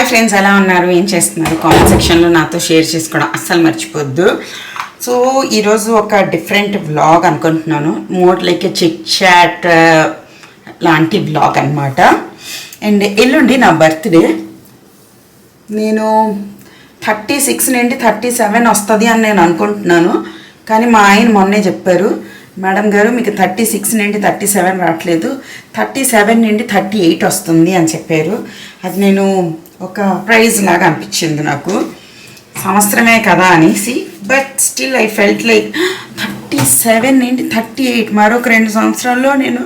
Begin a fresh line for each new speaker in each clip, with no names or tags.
Hi friends, ఎలా ఉన్నారు? ఏం చేస్తున్నారు? కామెంట్ సెక్షన్లో నాతో షేర్ చేసుకోవడం అస్సలు మర్చిపోద్దు. సో ఈరోజు ఒక డిఫరెంట్ వ్లాగ్ అనుకుంటున్నాను. More like a chit chat లాంటి వ్లాగ్ అనమాట. అండ్ ఎల్లుండి నా బర్త్డే. నేను 36 నుండి 37 వస్తుంది అని నేను అనుకుంటున్నాను. కానీ మా ఆయన మొన్నే చెప్పారు, మేడం గారు మీకు 36 నుండి 37 రావట్లేదు, 37 నుండి 38 వస్తుంది అని చెప్పారు. అది నేను ఒక ప్రైజ్ లాగా అనిపించింది నాకు, సంవత్సరమే కదా అనేసి. But still I felt like 37 నుండి 38 మరొక 2 సంవత్సరాల్లో నేను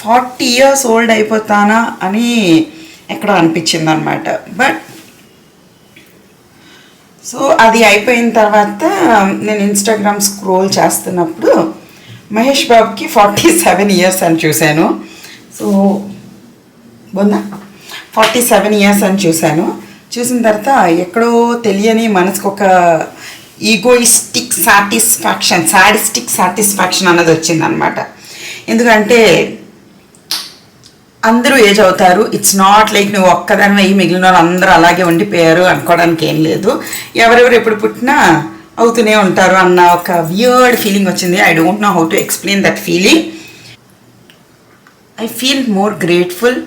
40 years ఓల్డ్ అయిపోతానా అని ఎక్కడో అనిపించింది అనమాట. బట్ సో అది అయిపోయిన తర్వాత నేను ఇన్స్టాగ్రామ్ స్క్రోల్ చేస్తున్నప్పుడు మహేష్ బాబుకి 47 years అని చూశాను. సో బొందా 47 years అని చూసిన తర్వాత ఎక్కడో తెలియని మనసుకు ఒక ఈగోయిస్టిక్ సాడిస్టిక్ సాటిస్ఫాక్షన్ అన్నది వచ్చిందనమాట. ఎందుకంటే అందరూ ఏజ్ అవుతారు, ఇట్స్ నాట్ లైక్ నువ్వు ఒక్కదాని అయ్యి మిగిలిన వాళ్ళు అందరూ అలాగే ఉండిపోయారు అనుకోవడానికి ఏం లేదు. ఎవరెవరు ఎప్పుడు పుట్టినా అవుతూనే ఉంటారు అన్న ఒక వియర్డ్ ఫీలింగ్ వచ్చింది. I don't know how to explain that feeling. I feel more grateful.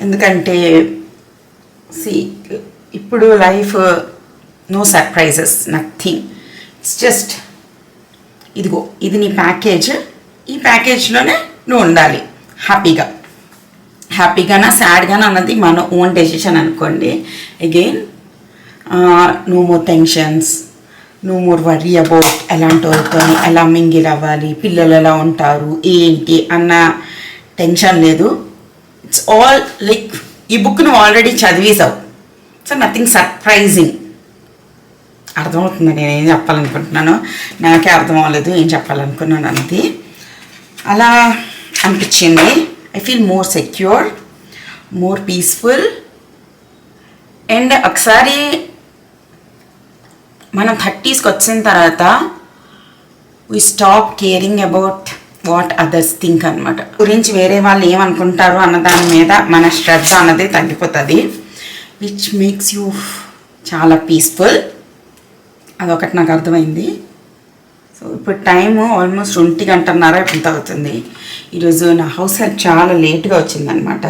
ఎందుకంటే ఇప్పుడు life no surprises, nothing. It's just ఇదిగో ఇది నీ ప్యాకేజ్, ఈ ప్యాకేజ్లోనే నువ్వు ఉండాలి హ్యాపీగానా సాడ్గానా అన్నది మన ఓన్ డెసిషన్ అనుకోండి. Again no more tensions, no more worry about ఎలాంటి వాళ్ళతో ఎలా మింగిల్ అవ్వాలి, పిల్లలు ఎలా ఉంటారు ఏంటి అన్న టెన్షన్ లేదు. ఇట్స్ ఆల్ లైక్ ఈ బుక్ నువ్వు ఆల్రెడీ చదివేసావు. So nothing surprising. అర్థమవుతుంది నేనేం చెప్పాలనుకుంటున్నాను, నాకే అర్థం అవ్వలేదు ఏం చెప్పాలనుకున్నాను అంతే. అలా అనిపించింది. I feel more secure, more peaceful. And ఒకసారి మనం 30sకి వచ్చిన తర్వాత we stop caring about what others think అనమాట. గురించి వేరే వాళ్ళు ఏమనుకుంటారు అన్న దాని మీద మన శ్రద్ధ అన్నది తగ్గిపోతుంది, విచ్ మేక్స్ యూ చాలా పీస్ఫుల్. అదొకటి నాకు అర్థమైంది. సో ఇప్పుడు టైము ఆల్మోస్ట్ 1:30 ఎంత అవుతుంది. ఈరోజు నా హౌస్ హెల్ప్ చాలా లేట్గా వచ్చిందనమాట.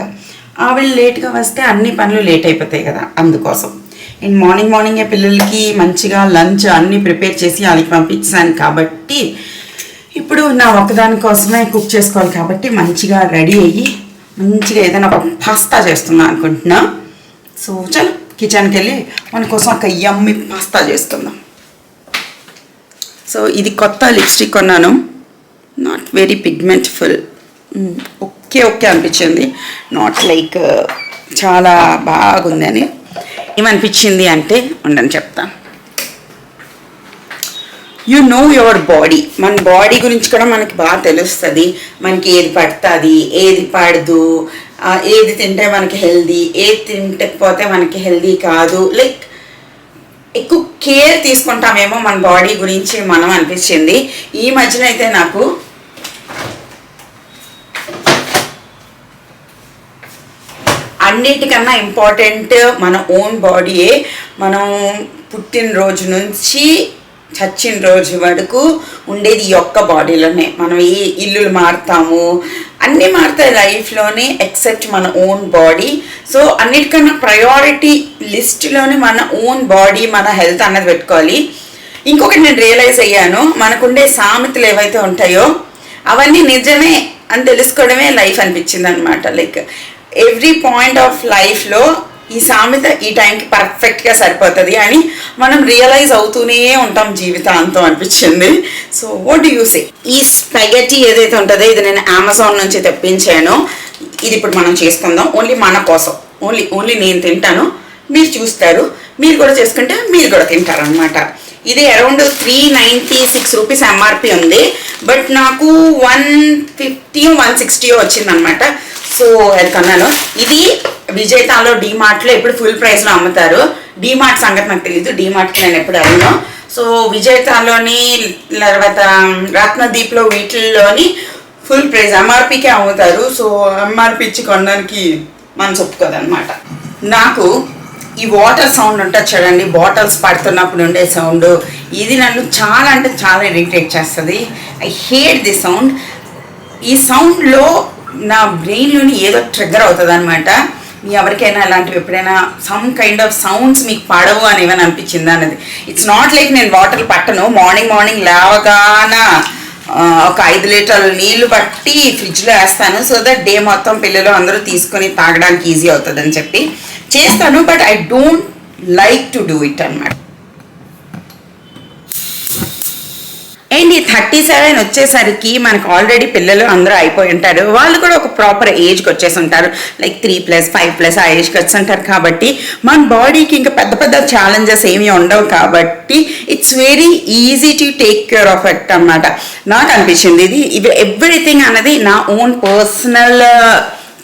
ఆవిడ లేట్గా వస్తే అన్ని పనులు లేట్ అయిపోతాయి కదా, అందుకోసం. అండ్ మార్నింగే పిల్లలకి మంచిగా లంచ్ అన్నీ ప్రిపేర్ చేసి వాళ్ళకి పంపించాను కాబట్టి ఇప్పుడు నా ఒకదాని కోసమే కుక్ చేసుకోవాలి కాబట్టి మంచిగా రెడీ అయ్యి మంచిగా ఏదైనా ఒక పాస్తా చేస్తున్నా అనుకుంటున్నా. సో చలో కిచెన్కి వెళ్ళి మన కోసం ఒక యమ్మీ పాస్తా చేసుకుందాం. సో ఇది కొత్త లిప్స్టిక్ కొన్నాను, నాట్ వెరీ పిగ్మెంట్ఫుల్, ఓకే అనిపించింది, నాట్ లైక్ చాలా బాగుంది అని. ఏమనిపించింది అంటే ఉండని చెప్తాను. You know your body. మన బాడీ గురించి కూడా మనకి బాగా తెలుస్తుంది. మనకి ఏది పడుతుంది, ఏది పడదు, ఏది తింటే మనకి హెల్దీ, ఏది తింటకపోతే మనకి హెల్దీ కాదు. లైక్ ఎక్కువ కేర్ తీసుకుంటామేమో మన బాడీ గురించి మనం అనిపించింది. ఈ మధ్యన అయితే నాకు అన్నిటికన్నా ఇంపార్టెంట్ మన ఓన్ బాడీయే. మనం పుట్టినరోజు నుంచి చచ్చిన రోజు వరకు ఉండేది ఈ ఒక్క బాడీలోనే. మనం ఏ ఇల్లులు మారుతాము, అన్నీ మారుతాయి లైఫ్లోనే ఎక్సెప్ట్ మన ఓన్ బాడీ. సో అన్నిటికన్నా ప్రయారిటీ లిస్టులోనే మన ఓన్ బాడీ, మన హెల్త్ అన్నది పెట్టుకోవాలి. ఇంకొకటి నేను రియలైజ్ అయ్యాను, మనకుండే సామెతలు ఏవైతే ఉంటాయో అవన్నీ నిజమే అని తెలుసుకోవడమే లైఫ్ అనిపించింది అనమాట. లైక్ ఎవ్రీ పాయింట్ ఆఫ్ లైఫ్లో ఈ సామెత ఈ టైంకి పర్ఫెక్ట్గా సరిపోతుంది అని మనం రియలైజ్ అవుతూనే ఉంటాం జీవితాంతం అనిపించింది. So what do you say? ఈ స్పగెటీ ఏదైతే ఉంటుందో ఇది నేను అమెజాన్ నుంచి తెప్పించాను. ఇది ఇప్పుడు మనం చేసుకుందాం, ఓన్లీ మన కోసం. ఓన్లీ నేను తింటాను, మీరు చూస్తారు, మీరు కూడా చేసుకుంటే మీరు కూడా తింటారు అనమాట. ఇది అరౌండ్ 396 రూపీస్ ఎంఆర్పి ఉంది, బట్ నాకు 150 160 వచ్చిందనమాట. సో అది కొన్నాను. ఇది విజేతాలో డీమార్ట్లో ఇప్పుడు ఫుల్ ప్రైస్లో అమ్ముతారు. డీమార్ట్ సంగతి నాకు తెలియదు, డీమార్ట్కి నేను ఎప్పుడు అడిగినా. సో విజేతాలోని తర్వాత రత్నదీప్లో వీటిల్లోని ఫుల్ ప్రైస్ ఎంఆర్పికే అమ్ముతారు. సో ఎంఆర్పి ఇచ్చి కొనడానికి మనసు ఒప్పుకోదనమాట. నాకు ఈ వాటర్ సౌండ్ ఉంటుంది చూడండి, బాటిల్స్ పడుతున్నప్పుడు ఉండే సౌండ్, ఇది నన్ను చాలా అంటే చాలా ఇరిటేట్ చేస్తుంది. I hate the sound. ఈ సౌండ్లో నా బ్రెయిన్లోని ఏదో ట్రిగ్గర్ అవుతుంది అనమాట. ఎవరికైనా ఇలాంటివి ఎప్పుడైనా సమ్ కైండ్ ఆఫ్ సౌండ్స్ మీకు పడవు అని ఏమైనా అనిపించిందా అన్నది. ఇట్స్ నాట్ లైక్ నేను వాటర్ పట్టను. మార్నింగ్ లేవగాన ఒక 5 లీటర్ల నీళ్లు పట్టి ఫ్రిడ్జ్లో వేస్తాను, సో దట్ డే మొత్తం పిల్లలు అందరూ తీసుకొని తాగడానికి ఈజీ అవుతుంది అని చెప్పి చేస్తాను. But I don't like to do it అన్నమాట. అండ్ ఈ 37 వచ్చేసరికి మనకు ఆల్రెడీ పిల్లలు అందరూ అయిపోయి ఉంటారు. వాళ్ళు కూడా ఒక ప్రాపర్ ఏజ్కి వచ్చేసి ఉంటారు, లైక్ 3+, 5+ ఆ ఏజ్కి వచ్చి ఉంటారు. కాబట్టి మన బాడీకి ఇంకా పెద్ద ఛాలెంజెస్ ఏమీ ఉండవు. కాబట్టి it's very easy to take care of it అన్నమాట. నాకు అనిపించింది ఇది ఎవ్రీథింగ్ అన్నది నా ఓన్ పర్సనల్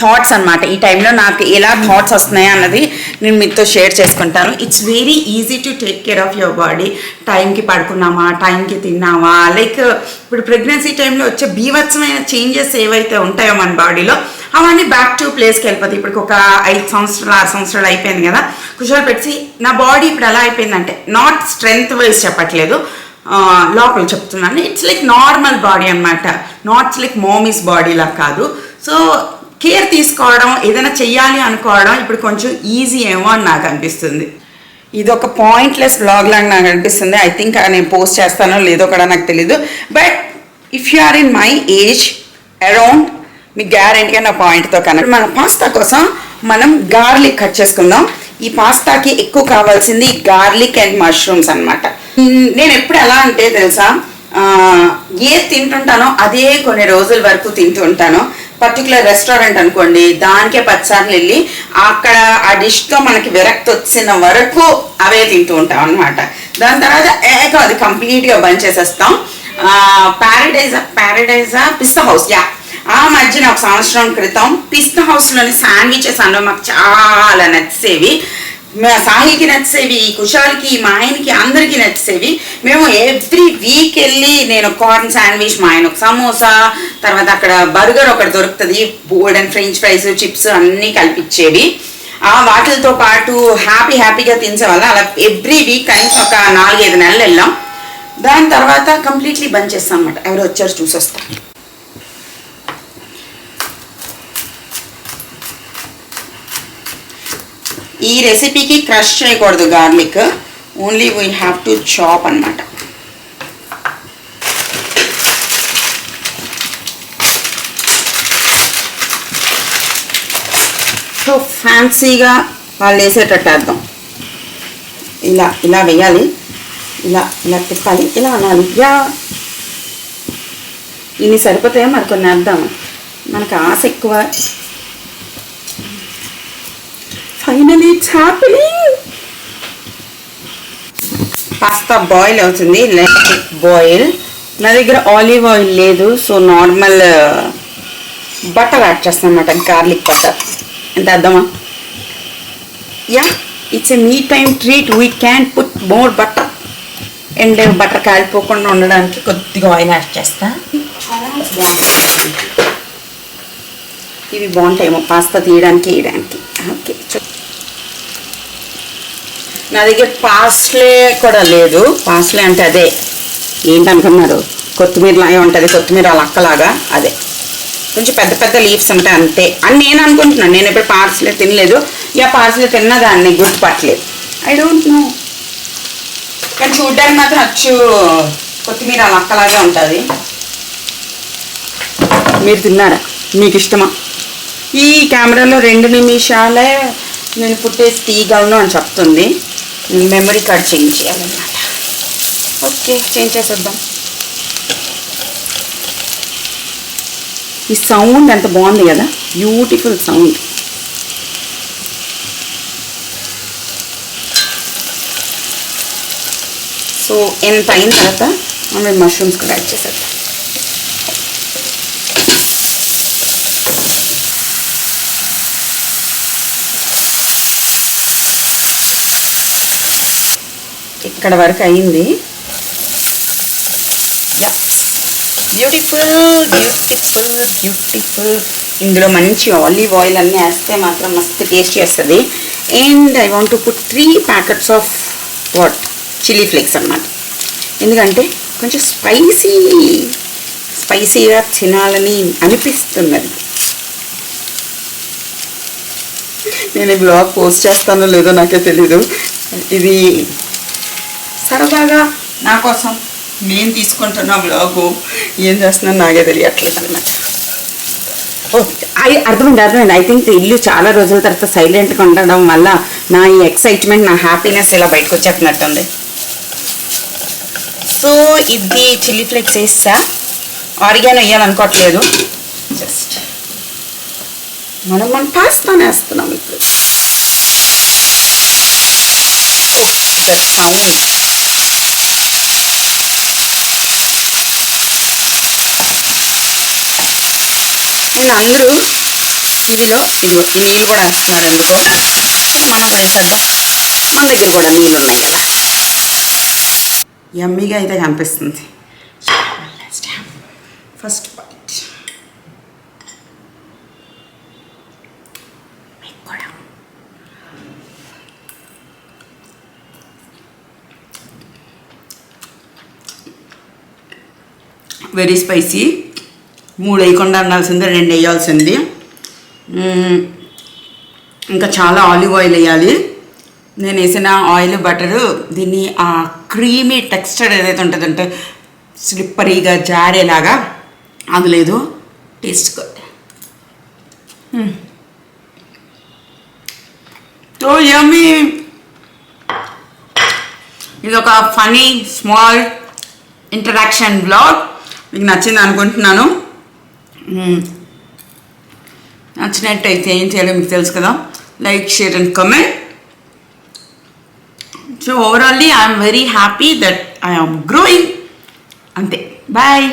థాట్స్ అనమాట. ఈ టైంలో నాకు ఎలా థాట్స్ వస్తున్నాయి అన్నది నేను మీతో షేర్ చేసుకుంటాను. It's very easy to take care of your body. టైంకి పడుకున్నామా, టైంకి తిన్నామా, లైక్ ఇప్పుడు ప్రెగ్నెన్సీ టైంలో వచ్చే బీభత్సమైన చేంజెస్ ఏవైతే ఉంటాయో మన బాడీలో అవన్నీ బ్యాక్ టు ప్లేస్కి వెళ్ళిపోతాయి. ఇప్పుడు ఒక 5 సంవత్సరాలు 6 సంవత్సరాలు అయిపోయింది కదా, కుషాలు పెట్టి నా బాడీ ఇప్పుడు ఎలా అయిపోయిందంటే, నాట్ స్ట్రెంగ్త్ వైజ్ చెప్పట్లేదు, లోపల చెప్తున్నాను. ఇట్స్ లైక్ నార్మల్ బాడీ అనమాట, నాట్ లైక్ మోమీస్ బాడీలా కాదు. సో కేర్ తీసుకోవడం, ఏదైనా చెయ్యాలి అనుకోవడం ఇప్పుడు కొంచెం ఈజీ ఏమో అని నాకు అనిపిస్తుంది. ఇది ఒక పాయింట్లెస్ బ్లాగ్ లాగా నాకు అనిపిస్తుంది. ఐ థింక్ నేను పోస్ట్ చేస్తానో లేదో కూడా నాకు తెలీదు. But if you are in my age around, మీకు గ్యారెంటీగా నా పాయింట్తో కనెక్ట్. మన పాస్తా కోసం మనం గార్లిక్ కట్ చేసుకుందాం. ఈ పాస్తాకి ఎక్కువ కావాల్సింది గార్లిక్ అండ్ మష్రూమ్స్ అనమాట. నేను ఎప్పుడు ఎలా అంటే తెలుసా, ఏది తింటుంటానో అదే కొన్ని రోజుల వరకు తింటూ ఉంటాను. పర్టికులర్ రెస్టారెంట్ అనుకోండి, దానికే 10 సార్లు వెళ్ళి అక్కడ ఆ డిష్తో మనకి విరక్తి వచ్చిన వరకు అవే తింటూ ఉంటాం అనమాట. దాని తర్వాత అది కంప్లీట్గా బంద్ చేసేస్తాం. ప్యారడైజా పిస్తా హౌస్, ఆ మధ్యన ఒక సంవత్సరం క్రితం పిస్తా హౌస్లోని శాండ్విచెస్ అన్నవి మాకు చాలా నచ్చేవి. సాహికి నచ్చేవి, కుషాల్కి, మా ఆయనకి, అందరికీ నచ్చేవి. మేము ఎవ్రీ వీక్ వెళ్ళి, నేను కార్న్ శాండ్విచ్, మా ఆయన ఒక సమోసా, తర్వాత అక్కడ బర్గర్ ఒకటి దొరుకుతుంది, గోల్డెన్ ఫ్రెంచ్ ఫ్రైస్, చిప్స్ అన్నీ కల్పించేవి. వాటితో పాటు హ్యాపీగా తినేసేవాళ్ళం. అలా ఎవ్రీ వీక్ కనీసం ఒక 4-5 నెలలు వెళ్ళాం. దాని తర్వాత కంప్లీట్లీ బంద్ చేస్తాం అనమాట. ఎవరు వచ్చారు చూసొస్తాం. ఈ రెసిపీకి క్రష్ చేయకూడదు garlic, only we have to chop అనమాట. సో ఫ్యాన్సీగా వాళ్ళు వేసేటట్టు వేద్దాం. ఇలా వేయాలి, ఇలా తిప్పాలి, ఇలా అనాలి. ఇన్ని సరిపోతాయో మరి కొన్ని వేద్దాము, మనకు ఆశ ఎక్కువ. Finally it's happening. Pasta boil అవుతుంది, లెట్ ఇట్ బాయిల్. నా దగ్గర ఆలివ్ ఆయిల్ లేదు, సో నార్మల్ బటర్ యాడ్ చేస్తాను అనమాట, గార్లిక్ బటర్. ఎంత వేద్దామా? It's a me time treat, we can put more butter. And butter కాలిపోకుండా ఉండడానికి కొద్దిగా ఆయిల్ యాడ్ చేస్తా. ఇవి బాగుంటాయేమో పాస్తా తీయడానికి, వేయడానికి. ఓకే, నా దగ్గర పాస్లే కూడా లేదు. పాస్లే అంటే అదే ఏంటనుకున్నారు, కొత్తిమీర లాగే ఉంటుంది, కొత్తిమీర అక్కలాగా అదే, కొంచెం పెద్ద లీవ్స్ ఉంటాయి అంతే అని నేను అనుకుంటున్నాను. నేను ఇప్పుడు పార్స్లే తినలేదు, పార్స్లే తిన్నా దాన్ని గుర్తుపట్టలేదు. ఐ డోంట్ నో, కానీ చూడ్డానికి మాత్రం అచ్చు కొత్తిమీర అక్కలాగే ఉంటుంది. మీరు తిన్నారా? మీకు ఇష్టమా? ఈ కెమెరాలో 2 నిమిషాలే నేను ఫుటేజ్ తీయగలను అని చెప్తుంది. మెమరీ కార్డ్ చేంజ్ చేయాలన్నమాట. ఓకే, చేంజ్ చేసేద్దాం. ఈ సౌండ్ ఎంత బాగుంది కదా, బ్యూటిఫుల్ సౌండ్. సో ఎంత అయిన తర్వాత మనం మష్రూమ్స్ కూడా యాడ్ చేసేద్దాం. ఇక్కడ వరకు అయింది. బ్యూటిఫుల్. ఇందులో మంచి ఆలివ్ ఆయిల్ అన్నీ వేస్తే మాత్రం మస్తు టేస్ట్ చేస్తుంది. And I want to put 3 packets of what chilli flakes అన్నమాట. ఎందుకంటే కొంచెం స్పైసీగా తినాలని అనిపిస్తున్నది. నేను ఈ బ్లాగ్ పోస్ట్ చేస్తానో లేదో నాకే తెలీదు. ఇది సరదాగా నా కోసం నేను తీసుకుంటున్న బ్లాగు ఏం చేస్తున్నాను నాకే తెలియట్లేదు అన్నమాట. అర్థమైంది. ఐ థింక్ ఇల్లు చాలా రోజుల తర్వాత సైలెంట్గా ఉండడం వల్ల నా ఈ ఎక్సైట్మెంట్, నా హ్యాపీనెస్ ఇలా బయటకు వచ్చేస్తున్నట్టుంది. సో ఇది చిల్లీ ఫ్లేక్స్ వేస్తా. ఆరిగానో వేయాలనుకోవట్లేదు. జస్ట్ మనం పాస్తానే వేస్తున్నాం ఇప్పుడు. The sound. అండ్ అందరూ ఇందులో ఇదిగో ఈ నీళ్ళు కూడా వేస్తున్నారు ఎందుకో. సో మనం కూడా వేసేద్దాం. మన దగ్గర కూడా నీళ్ళు ఉన్నాయి కదా. యమ్మీగా అయితే కనిపిస్తుంది. First byte. Very spicy. 3 వేయకుండా అనాల్సిందే, 2 వేయాల్సింది. ఇంకా చాలా ఆలివ్ ఆయిల్ వేయాలి. నేను వేసిన ఆయిల్ బటరు దీన్ని ఆ క్రీమీ టెక్స్చర్ ఏదైతే ఉంటుందంటే స్లిప్పరీగా జారేలాగా అది లేదు. Taste good. So yummy. ఇది ఒక ఫనీ స్మాల్ ఇంటరాక్షన్ బ్లాగ్. మీకు నచ్చింది అనుకుంటున్నాను. నచ్చినట్టయితే ఏం చేయాలో మీకు తెలుసు కదా, like, share and comment. So overally I'm very happy that I am growing. అంతే. బాయ్.